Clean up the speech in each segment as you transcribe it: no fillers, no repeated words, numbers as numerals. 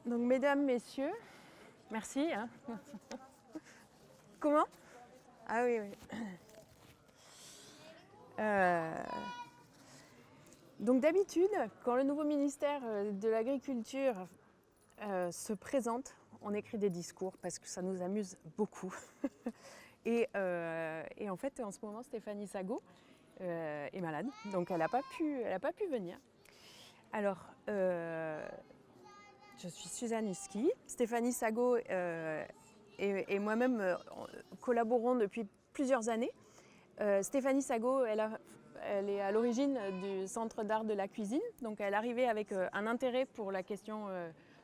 Donc, mesdames, messieurs, merci. Hein. Comment? Ah oui, oui. Donc d'habitude, quand le nouveau ministère de l'Agriculture se présente, on écrit des discours parce que ça nous amuse beaucoup. Et en fait, en ce moment, Stéphanie Sagot est malade, donc elle n'a pas pu venir. Alors, je suis Suzanne Husky. Stéphanie Sagot et moi-même collaborons depuis plusieurs années. Stéphanie Sagot, elle est à l'origine du Centre d'art de la cuisine, donc elle arrivait avec un intérêt pour la question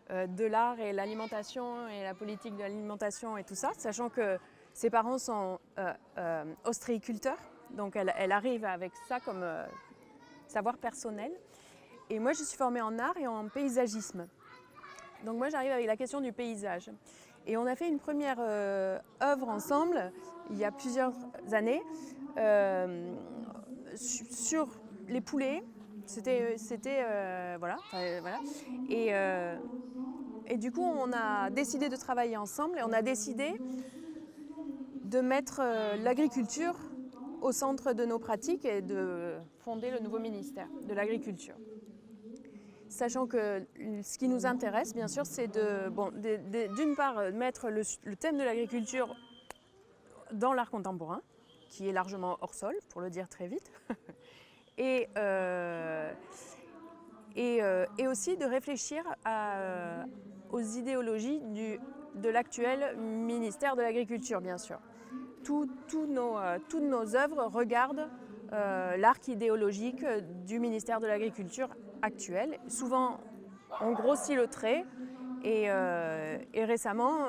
de l'art et l'alimentation et la politique de l'alimentation et tout ça, sachant que ses parents sont ostréiculteurs, donc elle arrive avec ça comme savoir personnel. Et moi, je suis formée en art et en paysagisme. Donc moi, j'arrive avec la question du paysage. Et on a fait une première œuvre ensemble, il y a plusieurs années, sur les poulets. C'était voilà. Et du coup, on a décidé de travailler ensemble et on a décidé de mettre l'agriculture au centre de nos pratiques et de fonder le nouveau ministère de l'Agriculture. Sachant que ce qui nous intéresse, bien sûr, c'est d'une part mettre le thème de l'agriculture dans l'art contemporain, qui est largement hors sol, pour le dire très vite, et aussi de réfléchir aux idéologies de l'actuel ministère de l'Agriculture, bien sûr. Toutes nos œuvres regardent l'arc idéologique du ministère de l'Agriculture actuel. Souvent, on grossit le trait et récemment,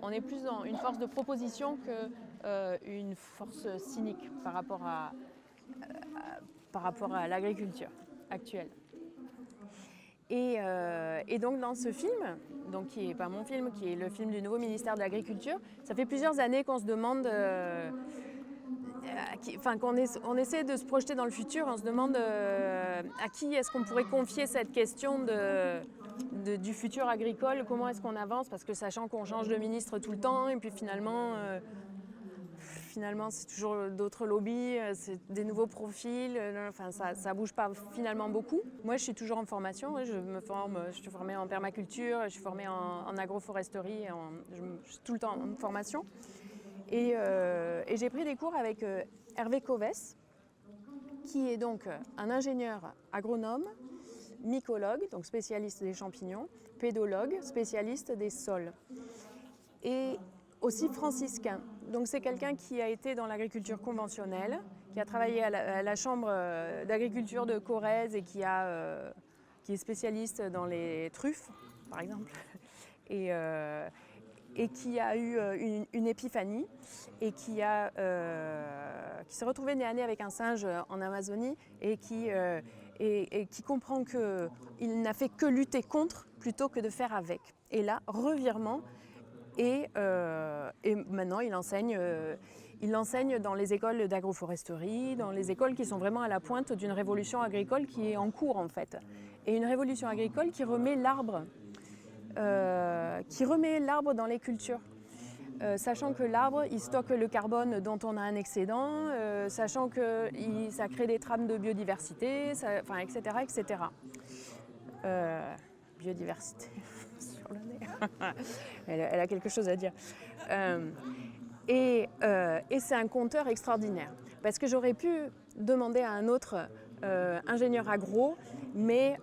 on est plus dans une force de proposition qu'une force cynique par rapport à l'agriculture actuelle. Et donc dans ce film, donc qui n'est pas mon film, qui est le film du nouveau ministère de l'Agriculture, ça fait plusieurs années qu'on se demande, qu'on essaie de se projeter dans le futur, on se demande à qui est-ce qu'on pourrait confier cette question du futur agricole, comment est-ce qu'on avance, parce que sachant qu'on change de ministre tout le temps, et puis finalement c'est toujours d'autres lobbies, c'est des nouveaux profils, enfin ça bouge pas finalement beaucoup. Moi je suis toujours en formation, je suis formée en permaculture, je suis formée en agroforesterie, je suis tout le temps en formation. Et j'ai pris des cours avec Hervé Covès, qui est donc un ingénieur agronome, mycologue, donc spécialiste des champignons, pédologue, spécialiste des sols. Et aussi franciscain. Donc c'est quelqu'un qui a été dans l'agriculture conventionnelle, qui a travaillé à la chambre d'agriculture de Corrèze et qui est spécialiste dans les truffes, par exemple, et qui a eu une épiphanie et qui s'est retrouvé nez à nez avec un singe en Amazonie et qui comprend qu'il n'a fait que lutter contre plutôt que de faire avec. Et là, revirement. Et maintenant, il enseigne dans les écoles d'agroforesterie, dans les écoles qui sont vraiment à la pointe d'une révolution agricole qui est en cours en fait. Et une révolution agricole qui remet l'arbre dans les cultures. Sachant que l'arbre, il stocke le carbone dont on a un excédent, sachant que ça crée des trames de biodiversité, etc. etc. Biodiversité sur le nez. Elle a quelque chose à dire. Et c'est un conteur extraordinaire. Parce que j'aurais pu demander à un autre ingénieur agro, mais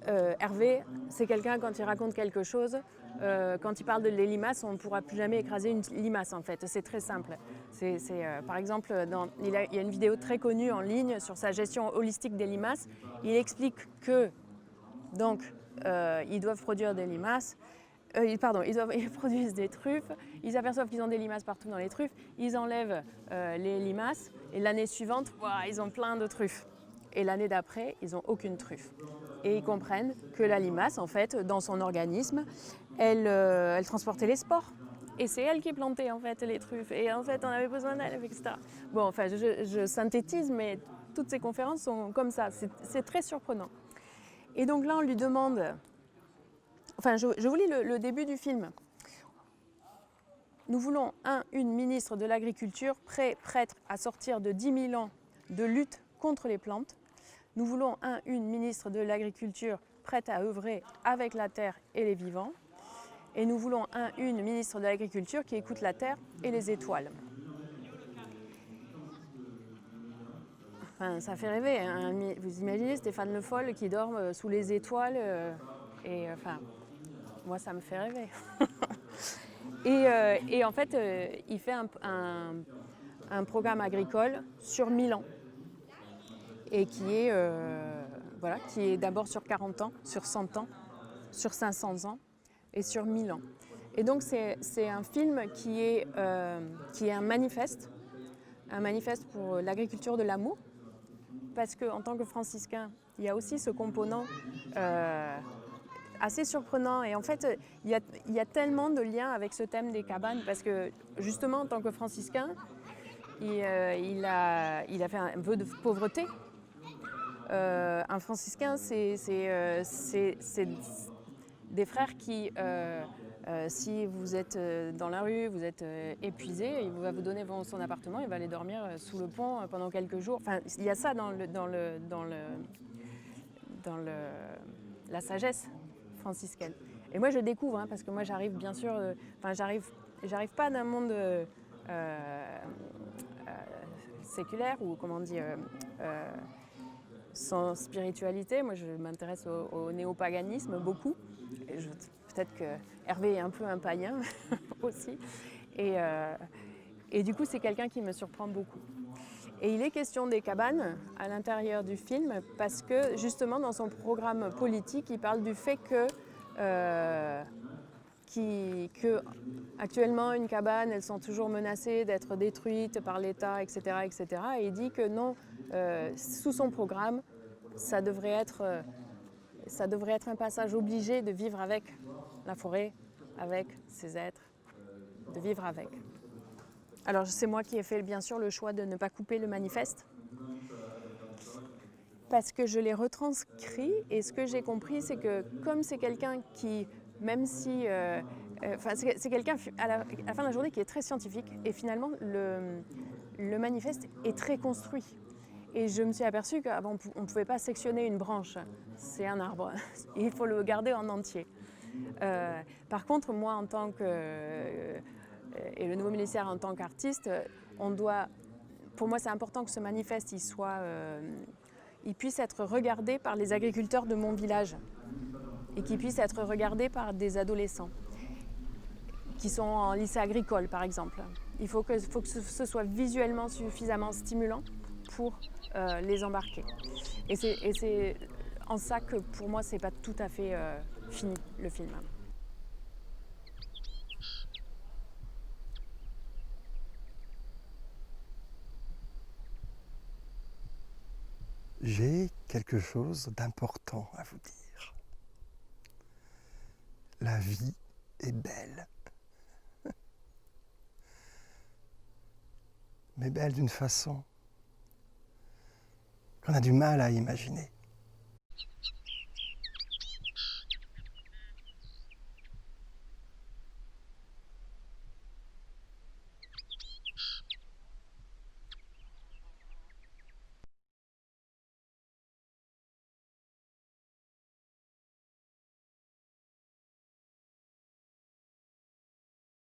Hervé, c'est quelqu'un, quand il raconte quelque chose, quand il parle de limaces, on ne pourra plus jamais écraser une limace en fait. C'est très simple. Par exemple, il y a une vidéo très connue en ligne sur sa gestion holistique des limaces. Il explique que ils doivent produire des limaces. Ils produisent des truffes. Ils s'aperçoivent qu'ils ont des limaces partout dans les truffes. Ils enlèvent les limaces et l'année suivante, ils ont plein de truffes. Et l'année d'après, ils n'ont aucune truffe. Et ils comprennent que la limace, en fait, dans son organisme, elle transportait les spores. Et c'est elle qui plantait, en fait, les truffes. Et en fait, on avait besoin d'elle, etc. Bon, enfin, je synthétise, mais toutes ces conférences sont comme ça. C'est très surprenant. Et donc là, on lui demande... Enfin, je vous lis le début du film. Nous voulons une ministre de l'Agriculture prête à sortir de 10 000 ans de lutte contre les plantes. Nous voulons une ministre de l'Agriculture prête à œuvrer avec la terre et les vivants. Et nous voulons une ministre de l'Agriculture qui écoute la terre et les étoiles. Enfin, ça fait rêver. Hein. Vous imaginez Stéphane Le Foll qui dort sous les étoiles enfin, moi, ça me fait rêver. et en fait, il fait un programme agricole sur 1000 ans et qui est d'abord sur 40 ans, sur 100 ans, sur 500 ans et sur 1000 ans. Et donc, c'est un film qui est un manifeste pour l'agriculture de l'amour, parce qu'en tant que franciscain, il y a aussi ce component assez surprenant. Et en fait, il y a tellement de liens avec ce thème des cabanes, parce que justement, en tant que franciscain, il a fait un vœu de pauvreté. Un franciscain, c'est des frères qui, si vous êtes dans la rue, vous êtes épuisé, il va vous donner son appartement, il va aller dormir sous le pont pendant quelques jours. Enfin, il y a ça dans la sagesse franciscaine. Et moi, je découvre, parce que moi, j'arrive bien sûr, j'arrive pas d'un monde séculaire ou comment on dit, sans spiritualité. Moi, je m'intéresse au néopaganisme beaucoup. Peut-être que Hervé est un peu un païen aussi. Et du coup, c'est quelqu'un qui me surprend beaucoup. Et il est question des cabanes à l'intérieur du film parce que justement dans son programme politique, il parle du fait que actuellement une cabane, elles sont toujours menacées d'être détruites par l'État, etc., etc. Et il dit que non, sous son programme, ça devrait être un passage obligé de vivre avec la forêt, avec ses êtres, de vivre avec. Alors c'est moi qui ai fait bien sûr le choix de ne pas couper le manifeste parce que je l'ai retranscrit et ce que j'ai compris c'est que comme c'est quelqu'un qui, même si... c'est quelqu'un à la fin de la journée qui est très scientifique et finalement le manifeste est très construit. Et je me suis aperçue qu'avant on ne pouvait pas sectionner une branche, c'est un arbre, il faut le garder en entier. Par contre moi en tant que... et le nouveau ministère en tant qu'artiste, pour moi c'est important que ce manifeste il puisse être regardé par les agriculteurs de mon village et qu'il puisse être regardé par des adolescents qui sont en lycée agricole par exemple. Il faut que ce soit visuellement suffisamment stimulant pour les embarquer. Et c'est en ça que pour moi c'est pas tout à fait fini le film. J'ai quelque chose d'important à vous dire. La vie est belle. Mais belle d'une façon qu'on a du mal à imaginer.